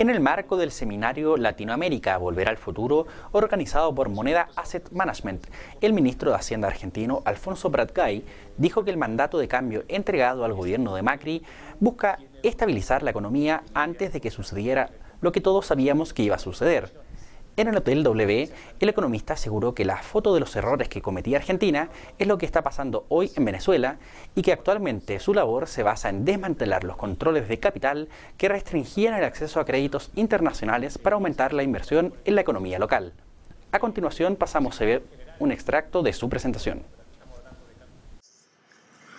En el marco del seminario Latinoamérica Volver al Futuro, organizado por Moneda Asset Management, el ministro de Hacienda argentino, Alfonso Prat-Gay, dijo que el mandato de cambio entregado al gobierno de Macri busca estabilizar la economía antes de que sucediera lo que todos sabíamos que iba a suceder. En el Hotel W, el economista aseguró que la foto de los errores que cometía Argentina es lo que está pasando hoy en Venezuela y que actualmente su labor se basa en desmantelar los controles de capital que restringían el acceso a créditos internacionales para aumentar la inversión en la economía local. A continuación pasamos a ver un extracto de su presentación.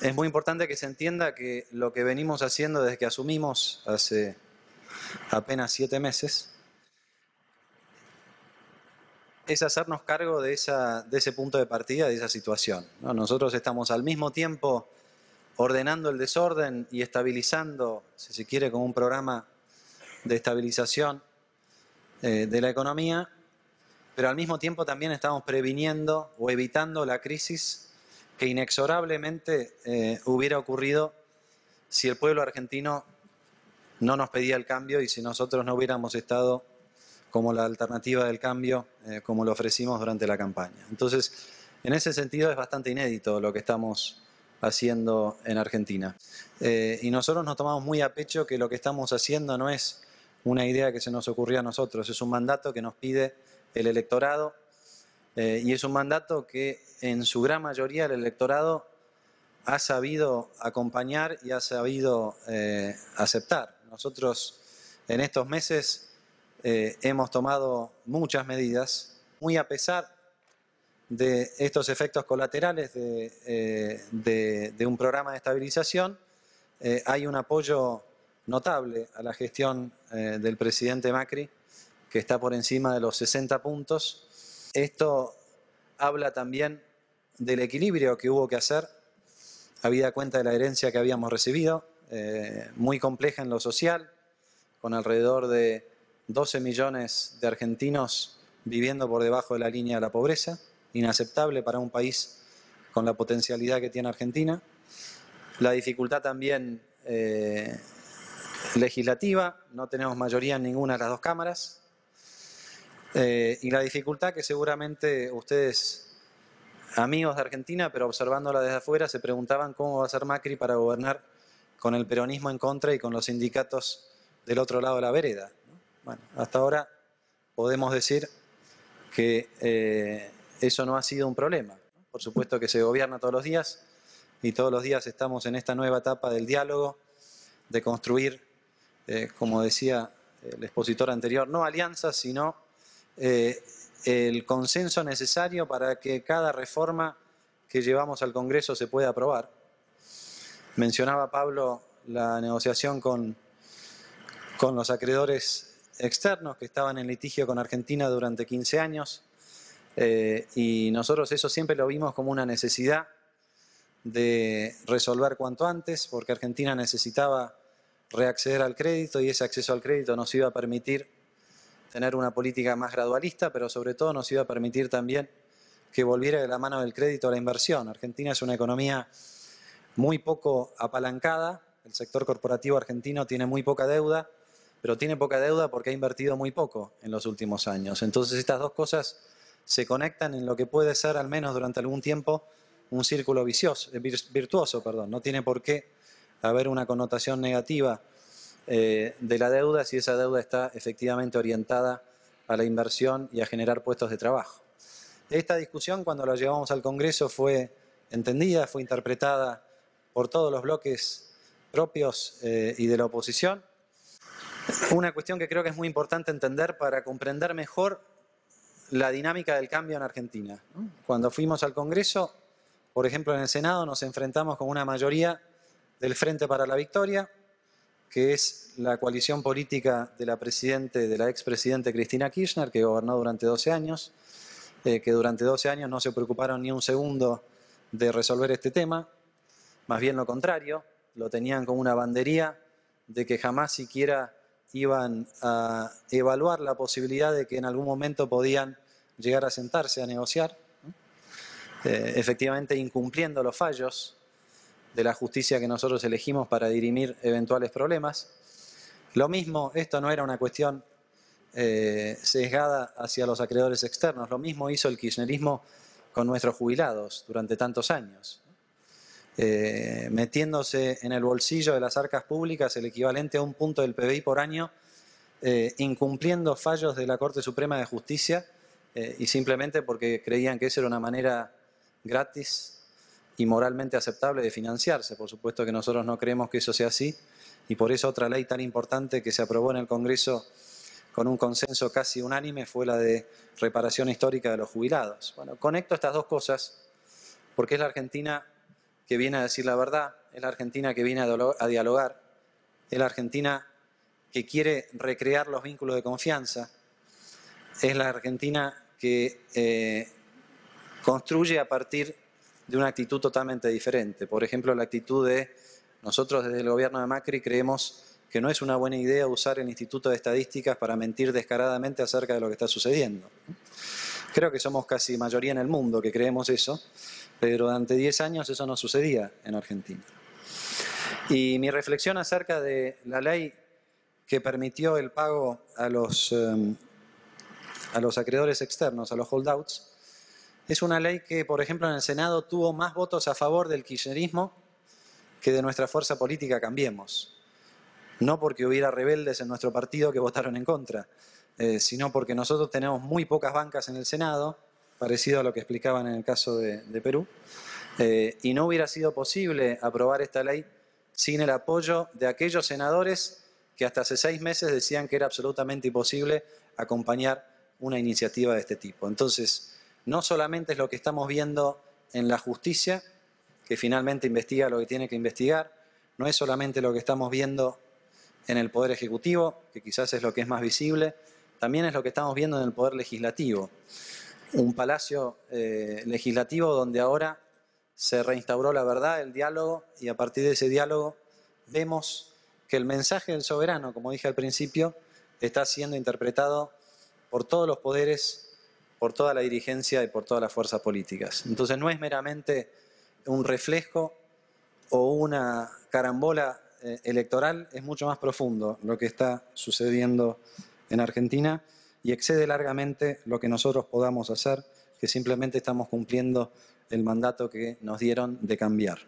Es muy importante que se entienda que lo que venimos haciendo desde que asumimos hace apenas 7 meses es hacernos cargo de ese punto de partida, de esa situación, ¿no? Nosotros estamos al mismo tiempo ordenando el desorden y estabilizando, si se quiere, con un programa de estabilización de la economía, pero al mismo tiempo también estamos previniendo o evitando la crisis que inexorablemente hubiera ocurrido si el pueblo argentino no nos pedía el cambio y si nosotros no hubiéramos estado como la alternativa del cambio, como lo ofrecimos durante la campaña. Entonces, en ese sentido es bastante inédito lo que estamos haciendo en Argentina. Y nosotros nos tomamos muy a pecho que lo que estamos haciendo no es una idea que se nos ocurrió a nosotros, es un mandato que nos pide el electorado y es un mandato que en su gran mayoría el electorado ha sabido acompañar y ha sabido aceptar. Nosotros en estos meses hemos tomado muchas medidas, muy a pesar de estos efectos colaterales de un programa de estabilización. Hay un apoyo notable a la gestión del presidente Macri, que está por encima de los 60 puntos. Esto habla también del equilibrio que hubo que hacer, habida cuenta de la herencia que habíamos recibido, muy compleja en lo social, con alrededor de 12 millones de argentinos viviendo por debajo de la línea de la pobreza, inaceptable para un país con la potencialidad que tiene Argentina. La dificultad también legislativa, no tenemos mayoría en ninguna de las dos cámaras, y la dificultad que seguramente ustedes, amigos de Argentina, pero observándola desde afuera, se preguntaban cómo va a ser Macri para gobernar con el peronismo en contra y con los sindicatos del otro lado de la vereda. Bueno, hasta ahora podemos decir que eso no ha sido un problema. Por supuesto que se gobierna todos los días y todos los días estamos en esta nueva etapa del diálogo, de construir, como decía el expositor anterior, no alianzas, sino el consenso necesario para que cada reforma que llevamos al Congreso se pueda aprobar. Mencionaba Pablo la negociación con los acreedores externos que estaban en litigio con Argentina durante 15 años y nosotros eso siempre lo vimos como una necesidad de resolver cuanto antes, porque Argentina necesitaba reacceder al crédito y ese acceso al crédito nos iba a permitir tener una política más gradualista, pero sobre todo nos iba a permitir también que volviera de la mano del crédito a la inversión. Argentina es una economía muy poco apalancada, el sector corporativo argentino tiene muy poca deuda, pero tiene poca deuda porque ha invertido muy poco en los últimos años. Entonces estas dos cosas se conectan en lo que puede ser, al menos durante algún tiempo, un círculo virtuoso. No tiene por qué haber una connotación negativa de la deuda si esa deuda está efectivamente orientada a la inversión y a generar puestos de trabajo. Esta discusión, cuando la llevamos al Congreso, fue entendida, fue interpretada por todos los bloques propios y de la oposición. Una cuestión que creo que es muy importante entender para comprender mejor la dinámica del cambio en Argentina. Cuando fuimos al Congreso, por ejemplo en el Senado, nos enfrentamos con una mayoría del Frente para la Victoria, que es la coalición política de la expresidente Cristina Kirchner, que gobernó durante 12 años, que durante 12 años no se preocuparon ni un segundo de resolver este tema, más bien lo contrario, lo tenían como una bandería de que jamás siquiera iban a evaluar la posibilidad de que en algún momento podían llegar a sentarse a negociar, efectivamente incumpliendo los fallos de la justicia que nosotros elegimos para dirimir eventuales problemas. Lo mismo, esto no era una cuestión sesgada hacia los acreedores externos, lo mismo hizo el kirchnerismo con nuestros jubilados durante tantos años, metiéndose en el bolsillo de las arcas públicas el equivalente a un punto del PBI por año, incumpliendo fallos de la Corte Suprema de Justicia y simplemente porque creían que esa era una manera gratis y moralmente aceptable de financiarse. Por supuesto que nosotros no creemos que eso sea así y por eso otra ley tan importante que se aprobó en el Congreso con un consenso casi unánime fue la de reparación histórica de los jubilados. Bueno, conecto estas dos cosas porque es la Argentina que viene a decir la verdad, es la Argentina que viene a dialogar, es la Argentina que quiere recrear los vínculos de confianza, es la Argentina que construye a partir de una actitud totalmente diferente. Por ejemplo, la actitud de nosotros desde el gobierno de Macri creemos que no es una buena idea usar el Instituto de Estadísticas para mentir descaradamente acerca de lo que está sucediendo. Creo que somos casi mayoría en el mundo que creemos eso, pero durante 10 años eso no sucedía en Argentina. Y mi reflexión acerca de la ley que permitió el pago a los acreedores externos, a los holdouts, es una ley que, por ejemplo, en el Senado tuvo más votos a favor del kirchnerismo que de nuestra fuerza política Cambiemos. No porque hubiera rebeldes en nuestro partido que votaron en contra, sino porque nosotros tenemos muy pocas bancas en el Senado, parecido a lo que explicaban en el caso de Perú, y no hubiera sido posible aprobar esta ley sin el apoyo de aquellos senadores que hasta hace 6 meses decían que era absolutamente imposible acompañar una iniciativa de este tipo. Entonces, no solamente es lo que estamos viendo en la justicia, que finalmente investiga lo que tiene que investigar, no es solamente lo que estamos viendo en el Poder Ejecutivo, que quizás es lo que es más visible, también es lo que estamos viendo en el Poder Legislativo. Un palacio legislativo donde ahora se reinstauró la verdad, el diálogo, y a partir de ese diálogo vemos que el mensaje del soberano, como dije al principio, está siendo interpretado por todos los poderes, por toda la dirigencia y por todas las fuerzas políticas. Entonces no es meramente un reflejo o una carambola electoral, es mucho más profundo lo que está sucediendo en Argentina y excede largamente lo que nosotros podamos hacer, que simplemente estamos cumpliendo el mandato que nos dieron de cambiar.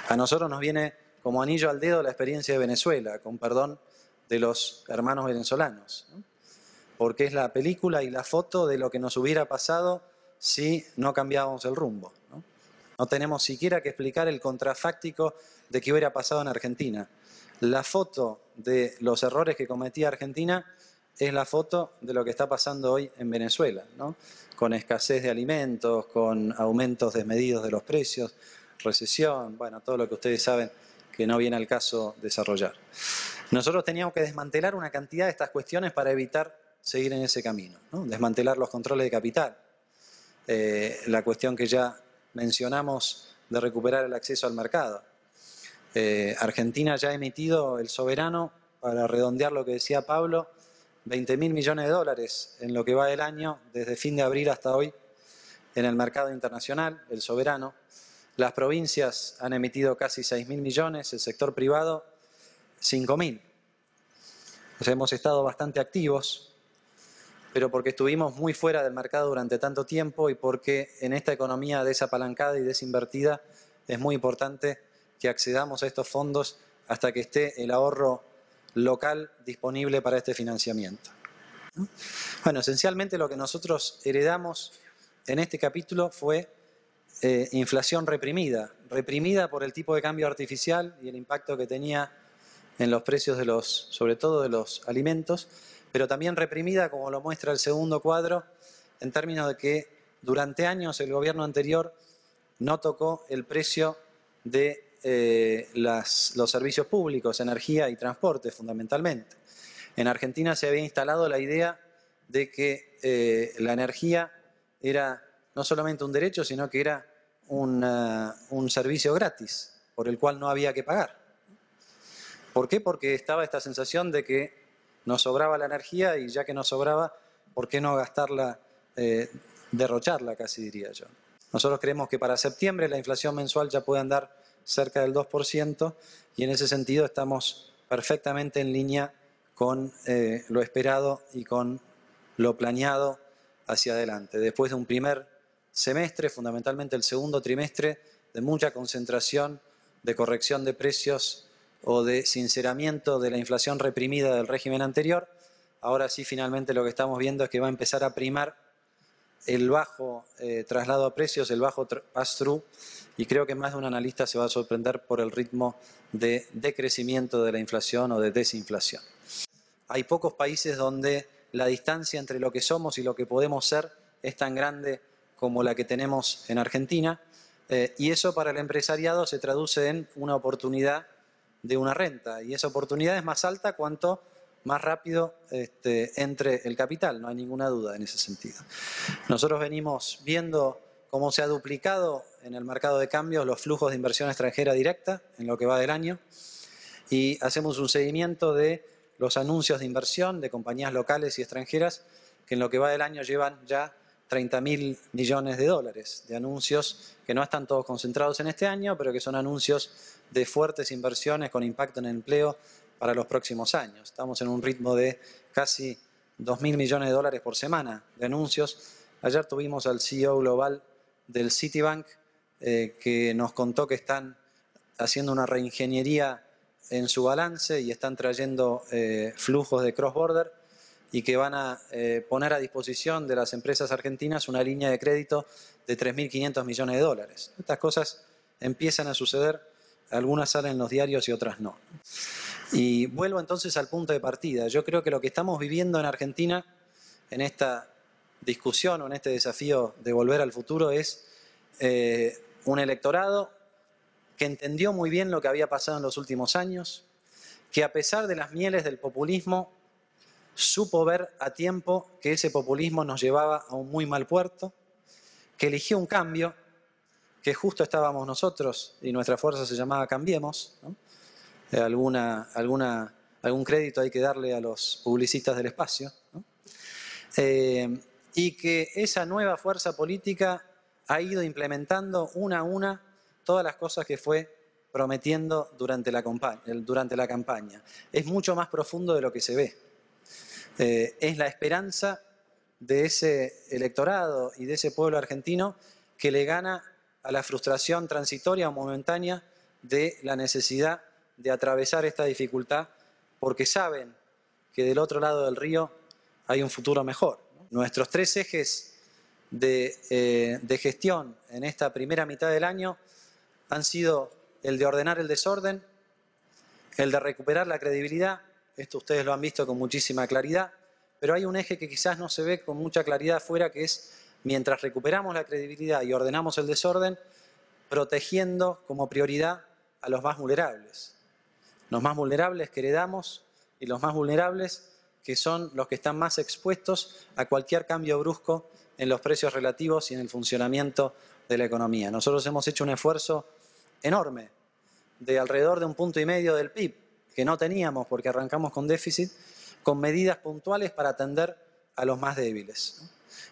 A nosotros nos viene como anillo al dedo la experiencia de Venezuela, con perdón de los hermanos venezolanos, ¿no? Porque es la película y la foto de lo que nos hubiera pasado si no cambiábamos el rumbo, ¿no? No tenemos siquiera que explicar el contrafáctico de qué hubiera pasado en Argentina. La foto de los errores que cometía Argentina es la foto de lo que está pasando hoy en Venezuela, ¿no? Con escasez de alimentos, con aumentos desmedidos de los precios, recesión, bueno, todo lo que ustedes saben que no viene al caso desarrollar. Nosotros teníamos que desmantelar una cantidad de estas cuestiones para evitar seguir en ese camino, ¿no? Desmantelar los controles de capital, la cuestión que ya mencionamos de recuperar el acceso al mercado. Argentina ya ha emitido el soberano, para redondear lo que decía Pablo, 20.000 millones de dólares en lo que va del año, desde fin de abril hasta hoy, en el mercado internacional, el soberano. Las provincias han emitido casi 6.000 millones, el sector privado 5.000. O sea, hemos estado bastante activos, pero porque estuvimos muy fuera del mercado durante tanto tiempo y porque en esta economía desapalancada y desinvertida es muy importante que accedamos a estos fondos hasta que esté el ahorro local disponible para este financiamiento. Bueno, esencialmente lo que nosotros heredamos en este capítulo fue inflación reprimida por el tipo de cambio artificial y el impacto que tenía en los precios de sobre todo de los alimentos, pero también reprimida, como lo muestra el segundo cuadro, en términos de que durante años el gobierno anterior no tocó el precio de los servicios públicos, energía y transporte fundamentalmente. En Argentina se había instalado la idea de que la energía era no solamente un derecho, sino que era un servicio gratis, por el cual no había que pagar. ¿Por qué? Porque estaba esta sensación de que nos sobraba la energía y ya que nos sobraba, ¿por qué no gastarla, derrocharla casi diría yo? Nosotros creemos que para septiembre la inflación mensual ya puede andar cerca del 2% y en ese sentido estamos perfectamente en línea con lo esperado y con lo planeado hacia adelante. Después de un primer semestre, fundamentalmente el segundo trimestre, de mucha concentración, de corrección de precios o de sinceramiento de la inflación reprimida del régimen anterior, ahora sí finalmente lo que estamos viendo es que va a empezar a primar el bajo traslado a precios, el bajo pass-through, y creo que más de un analista se va a sorprender por el ritmo de decrecimiento de la inflación o de desinflación. Hay pocos países donde la distancia entre lo que somos y lo que podemos ser es tan grande como la que tenemos en Argentina, y eso para el empresariado se traduce en una oportunidad de una renta, y esa oportunidad es más alta cuanto más rápido entre el capital, no hay ninguna duda en ese sentido. Nosotros venimos viendo cómo se ha duplicado en el mercado de cambios los flujos de inversión extranjera directa en lo que va del año, y hacemos un seguimiento de los anuncios de inversión de compañías locales y extranjeras que en lo que va del año llevan ya 30.000 millones de dólares de anuncios que no están todos concentrados en este año, pero que son anuncios de fuertes inversiones con impacto en el empleo para los próximos años. Estamos en un ritmo de casi 2.000 millones de dólares por semana de anuncios. Ayer tuvimos al CEO global del Citibank que nos contó que están haciendo una reingeniería en su balance y están trayendo flujos de cross-border y que van a poner a disposición de las empresas argentinas una línea de crédito de 3.500 millones de dólares. Estas cosas empiezan a suceder, algunas salen en los diarios y otras no. Y vuelvo entonces al punto de partida. Yo creo que lo que estamos viviendo en Argentina, en esta discusión o en este desafío de volver al futuro, es un electorado que entendió muy bien lo que había pasado en los últimos años, que a pesar de las mieles del populismo, supo ver a tiempo que ese populismo nos llevaba a un muy mal puerto, que eligió un cambio, que justo estábamos nosotros y nuestra fuerza se llamaba Cambiemos, ¿no? Algún crédito hay que darle a los publicistas del espacio, ¿no? Y que esa nueva fuerza política ha ido implementando una a una todas las cosas que fue prometiendo durante la campaña. Es mucho más profundo de lo que se ve. Es la esperanza de ese electorado y de ese pueblo argentino que le gana a la frustración transitoria o momentánea de la necesidad de atravesar esta dificultad, porque saben que del otro lado del río hay un futuro mejor. Nuestros tres ejes de gestión en esta primera mitad del año han sido el de ordenar el desorden, el de recuperar la credibilidad, esto ustedes lo han visto con muchísima claridad, pero hay un eje que quizás no se ve con mucha claridad afuera, que es mientras recuperamos la credibilidad y ordenamos el desorden, protegiendo como prioridad a los más vulnerables. Los más vulnerables que heredamos y los más vulnerables que son los que están más expuestos a cualquier cambio brusco en los precios relativos y en el funcionamiento de la economía. Nosotros hemos hecho un esfuerzo enorme de alrededor de 1,5 puntos del PIB, que no teníamos porque arrancamos con déficit, con medidas puntuales para atender a los más débiles.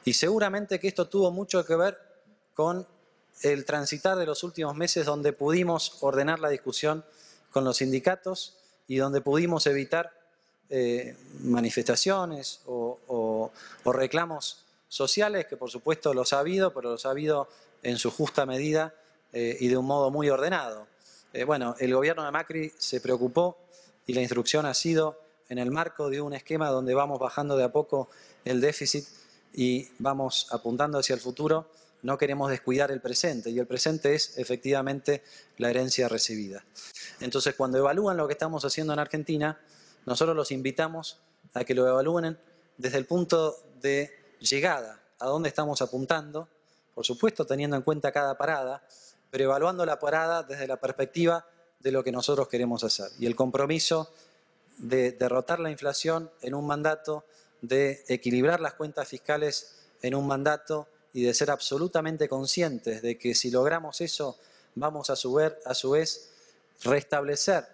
Y seguramente que esto tuvo mucho que ver con el transitar de los últimos meses, donde pudimos ordenar la discusión con los sindicatos y donde pudimos evitar manifestaciones o reclamos sociales, que por supuesto los ha habido, pero los ha habido en su justa medida y de un modo muy ordenado. Bueno, el gobierno de Macri se preocupó y la instrucción ha sido en el marco de un esquema donde vamos bajando de a poco el déficit y vamos apuntando hacia el futuro. No queremos descuidar el presente, y el presente es efectivamente la herencia recibida. Entonces, cuando evalúan lo que estamos haciendo en Argentina, nosotros los invitamos a que lo evalúen desde el punto de llegada, a dónde estamos apuntando, por supuesto teniendo en cuenta cada parada, pero evaluando la parada desde la perspectiva de lo que nosotros queremos hacer. Y el compromiso de derrotar la inflación en un mandato, de equilibrar las cuentas fiscales en un mandato y de ser absolutamente conscientes de que si logramos eso vamos a su vez restablecer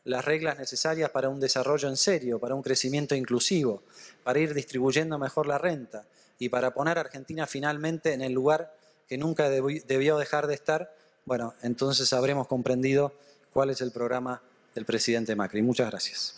las reglas necesarias para un desarrollo en serio, para un crecimiento inclusivo, para ir distribuyendo mejor la renta y para poner a Argentina finalmente en el lugar que nunca debió dejar de estar. Bueno, entonces habremos comprendido cuál es el programa del presidente Macri. Muchas gracias.